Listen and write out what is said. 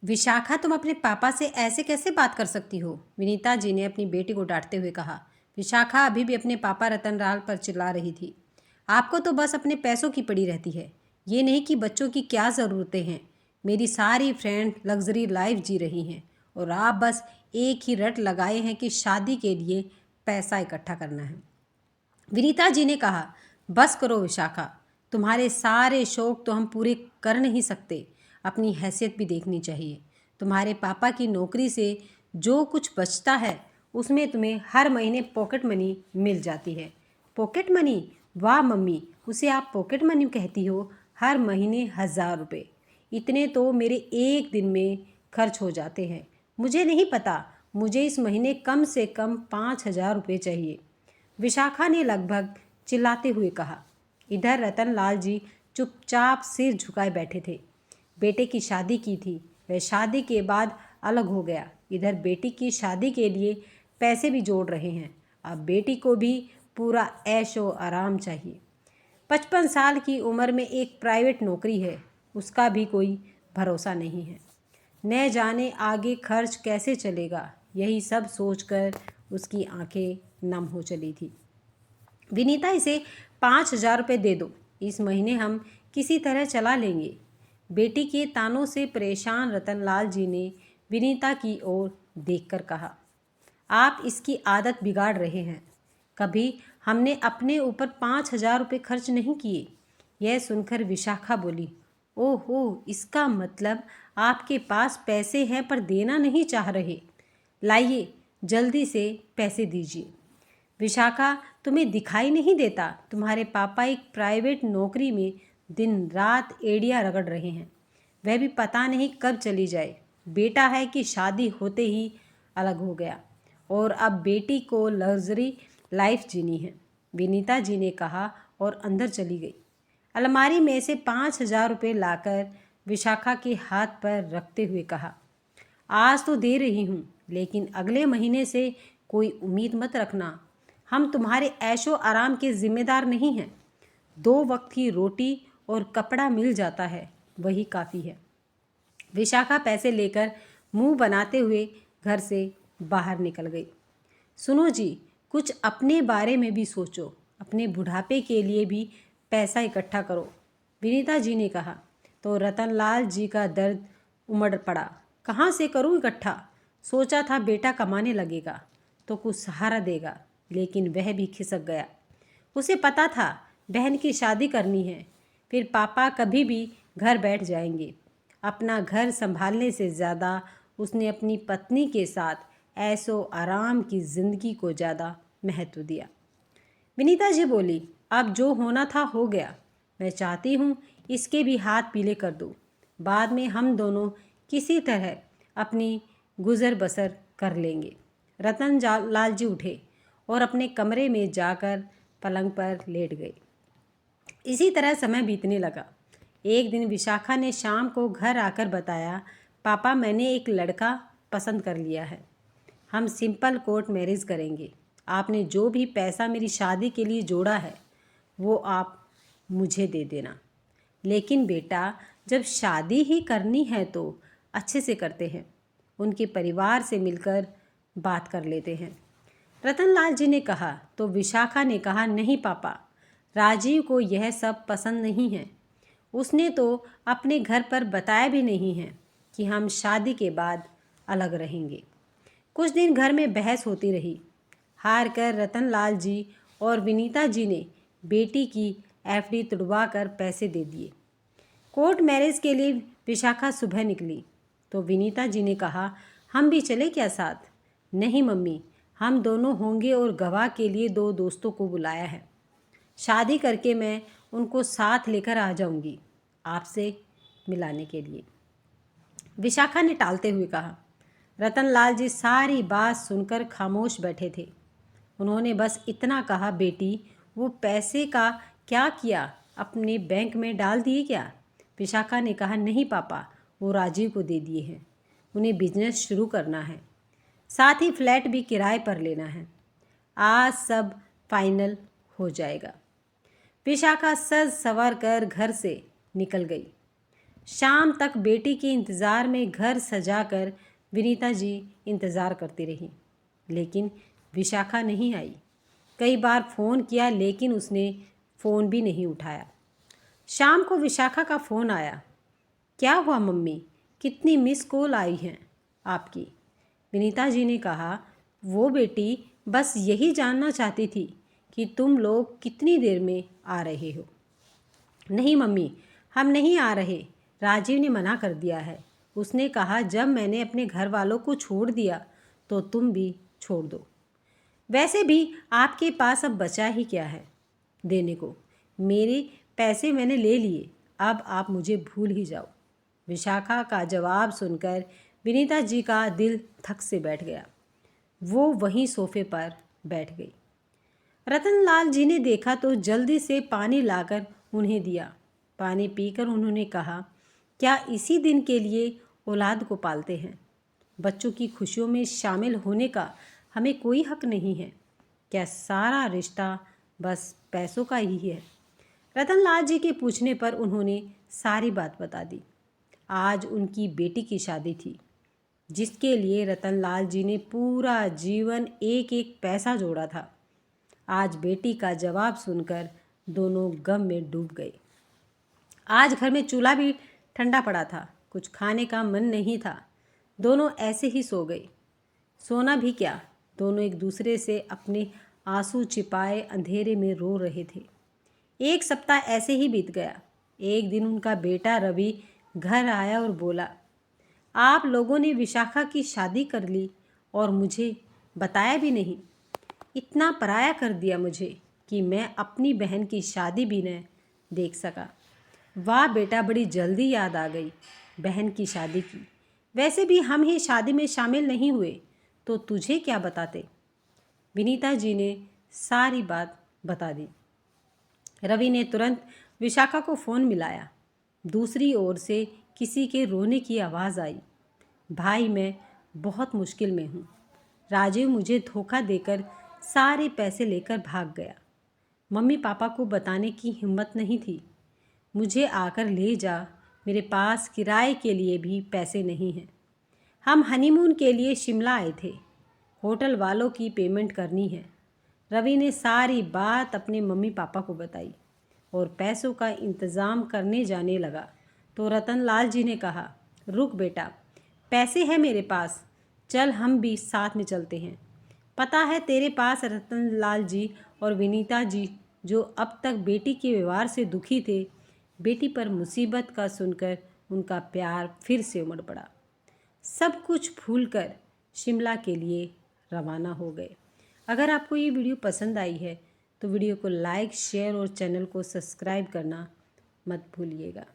विशाखा, तुम अपने पापा से ऐसे कैसे बात कर सकती हो? विनीता जी ने अपनी बेटी को डांटते हुए कहा। विशाखा अभी भी अपने पापा रतनलाल पर चिल्ला रही थी। आपको तो बस अपने पैसों की पड़ी रहती है, ये नहीं कि बच्चों की क्या ज़रूरतें हैं। मेरी सारी फ्रेंड लग्जरी लाइफ जी रही हैं और आप बस एक ही रट लगाए हैं कि शादी के लिए पैसा इकट्ठा करना है। विनीता जी ने कहा, बस करो विशाखा, तुम्हारे सारे शौक तो हम पूरे कर नहीं सकते। अपनी हैसियत भी देखनी चाहिए। तुम्हारे पापा की नौकरी से जो कुछ बचता है उसमें तुम्हें हर महीने पॉकेट मनी मिल जाती है। Pocket money? वाह मम्मी, उसे आप पॉकेट मनी कहती हो? हर महीने 1,000 रुपये, इतने तो मेरे एक दिन में खर्च हो जाते हैं। मुझे नहीं पता, मुझे इस महीने कम से कम 5,000 रुपये चाहिए, विशाखा ने लगभग चिल्लाते हुए कहा। इधर रतनलाल जी चुपचाप सिर झुकाए बैठे थे। बेटे की शादी की थी, वह शादी के बाद अलग हो गया। इधर बेटी की शादी के लिए पैसे भी जोड़ रहे हैं। अब बेटी को भी पूरा ऐशो आराम चाहिए। 55 साल की उम्र में एक प्राइवेट नौकरी है, उसका भी कोई भरोसा नहीं है। न जाने आगे खर्च कैसे चलेगा, यही सब सोचकर उसकी आंखें नम हो चली थी। विनीता, इसे 5,000 रुपये दे दो, इस महीने हम किसी तरह चला लेंगे। बेटी के तानों से परेशान रतनलाल जी ने विनीता की ओर देखकर कहा। आप इसकी आदत बिगाड़ रहे हैं। कभी हमने अपने ऊपर 5,000 रुपये खर्च नहीं किए। यह सुनकर विशाखा बोली, ओहो, इसका मतलब आपके पास पैसे हैं पर देना नहीं चाह रहे। लाइए, जल्दी से पैसे दीजिए। विशाखा, तुम्हें दिखाई नहीं देता? तुम्हारे पापा एक प्राइवेट नौकरी में दिन रात एड़ियाँ रगड़ रहे हैं, वह भी पता नहीं कब चली जाए। बेटा है कि शादी होते ही अलग हो गया और अब बेटी को लग्जरी लाइफ जीनी है, विनीता जी ने कहा और अंदर चली गई। अलमारी में से 5,000 रुपये लाकर विशाखा के हाथ पर रखते हुए कहा, आज तो दे रही हूँ, लेकिन अगले महीने से कोई उम्मीद मत रखना। हम तुम्हारे ऐशो आराम के जिम्मेदार नहीं हैं। 2 वक्त की रोटी और कपड़ा मिल जाता है, वही काफ़ी है। विशाखा पैसे लेकर मुंह बनाते हुए घर से बाहर निकल गई। सुनो जी, कुछ अपने बारे में भी सोचो, अपने बुढ़ापे के लिए भी पैसा इकट्ठा करो, विनीता जी ने कहा। तो रतनलाल जी का दर्द उमड़ पड़ा। कहाँ से करूँ इकट्ठा? सोचा था बेटा कमाने लगेगा तो कुछ सहारा देगा, लेकिन वह भी खिसक गया। उसे पता था बहन की शादी करनी है, फिर पापा कभी भी घर बैठ जाएंगे। अपना घर संभालने से ज़्यादा उसने अपनी पत्नी के साथ ऐशो आराम की ज़िंदगी को ज़्यादा महत्व दिया। विनीता जी बोली, अब जो होना था हो गया। मैं चाहती हूँ इसके भी हाथ पीले कर दूँ। बाद में हम दोनों किसी तरह अपनी गुज़र बसर कर लेंगे। लाल जी उठे और अपने कमरे में जाकर पलंग पर लेट गए। इसी तरह समय बीतने लगा। एक दिन विशाखा ने शाम को घर आकर बताया, पापा, मैंने एक लड़का पसंद कर लिया है। हम सिंपल कोर्ट मैरिज करेंगे। आपने जो भी पैसा मेरी शादी के लिए जोड़ा है वो आप मुझे दे देना। लेकिन बेटा, जब शादी ही करनी है तो अच्छे से करते हैं, उनके परिवार से मिलकर बात कर लेते हैं, रतनलाल जी ने कहा। तो विशाखा ने कहा, नहीं पापा, राजीव को यह सब पसंद नहीं है। उसने तो अपने घर पर बताया भी नहीं है कि हम शादी के बाद अलग रहेंगे। कुछ दिन घर में बहस होती रही। हार कर रतनलाल जी और विनीता जी ने बेटी की एफडी तुड़वा कर पैसे दे दिए। कोर्ट मैरिज के लिए विशाखा सुबह निकली तो विनीता जी ने कहा, हम भी चले क्या साथ? नहीं मम्मी, हम दोनों होंगे और गवाह के लिए 2 दोस्तों को बुलाया है। शादी करके मैं उनको साथ लेकर आ जाऊंगी आपसे मिलाने के लिए, विशाखा ने टालते हुए कहा। रतनलाल जी सारी बात सुनकर खामोश बैठे थे। उन्होंने बस इतना कहा, बेटी, वो पैसे का क्या किया? अपने बैंक में डाल दिए क्या? विशाखा ने कहा, नहीं पापा, वो राजीव को दे दिए हैं। उन्हें बिजनेस शुरू करना है, साथ ही फ्लैट भी किराए पर लेना है। आज सब फाइनल हो जाएगा। विशाखा सज सवर कर घर से निकल गई। शाम तक बेटी के इंतज़ार में घर सजाकर विनीता जी इंतज़ार करती रही, लेकिन विशाखा नहीं आई। कई बार फ़ोन किया लेकिन उसने फ़ोन भी नहीं उठाया। शाम को विशाखा का फ़ोन आया। क्या हुआ मम्मी, कितनी मिस कॉल आई हैं आपकी? विनीता जी ने कहा, वो बेटी बस यही जानना चाहती थी कि तुम लोग कितनी देर में आ रहे हो। नहीं मम्मी, हम नहीं आ रहे, राजीव ने मना कर दिया है। उसने कहा जब मैंने अपने घर वालों को छोड़ दिया तो तुम भी छोड़ दो। वैसे भी आपके पास अब बचा ही क्या है देने को? मेरे पैसे मैंने ले लिए, अब आप मुझे भूल ही जाओ। विशाखा का जवाब सुनकर विनीता जी का दिल धक से बैठ गया। वो वहीं सोफे पर बैठ गई। रतनलाल जी ने देखा तो जल्दी से पानी लाकर उन्हें दिया। पानी पीकर उन्होंने कहा, क्या इसी दिन के लिए औलाद को पालते हैं? बच्चों की खुशियों में शामिल होने का हमें कोई हक नहीं है? क्या सारा रिश्ता बस पैसों का ही है? रतनलाल जी के पूछने पर उन्होंने सारी बात बता दी। आज उनकी बेटी की शादी थी, जिसके लिए रतनलाल जी ने पूरा जीवन एक एक पैसा जोड़ा था। आज बेटी का जवाब सुनकर दोनों गम में डूब गए। आज घर में चूल्हा भी ठंडा पड़ा था, कुछ खाने का मन नहीं था। दोनों ऐसे ही सो गए। सोना भी क्या, दोनों एक दूसरे से अपने आंसू छिपाए अंधेरे में रो रहे थे। एक सप्ताह ऐसे ही बीत गया। एक दिन उनका बेटा रवि घर आया और बोला, आप लोगों ने विशाखा की शादी कर ली और मुझे बताया भी नहीं। इतना पराया कर दिया मुझे कि मैं अपनी बहन की शादी भी न देख सका। वाह बेटा, बड़ी जल्दी याद आ गई बहन की शादी की। वैसे भी हम ही शादी में शामिल नहीं हुए तो तुझे क्या बताते? विनीता जी ने सारी बात बता दी। रवि ने तुरंत विशाखा को फ़ोन मिलाया। दूसरी ओर से किसी के रोने की आवाज़ आई। भाई, मैं बहुत मुश्किल में हूँ। राजीव मुझे धोखा देकर सारे पैसे लेकर भाग गया। मम्मी पापा को बताने की हिम्मत नहीं थी। मुझे आकर ले जा, मेरे पास किराए के लिए भी पैसे नहीं हैं। हम हनीमून के लिए शिमला आए थे, होटल वालों की पेमेंट करनी है। रवि ने सारी बात अपने मम्मी पापा को बताई और पैसों का इंतज़ाम करने जाने लगा तो रतनलाल जी ने कहा, रुक बेटा, पैसे हैं मेरे पास, चल हम भी साथ में चलते हैं। पता है तेरे पास रतनलाल जी और विनीता जी, जो अब तक बेटी के व्यवहार से दुखी थे, बेटी पर मुसीबत का सुनकर उनका प्यार फिर से उमड़ पड़ा। सब कुछ भूलकर शिमला के लिए रवाना हो गए। अगर आपको ये वीडियो पसंद आई है तो वीडियो को लाइक, शेयर और चैनल को सब्सक्राइब करना मत भूलिएगा।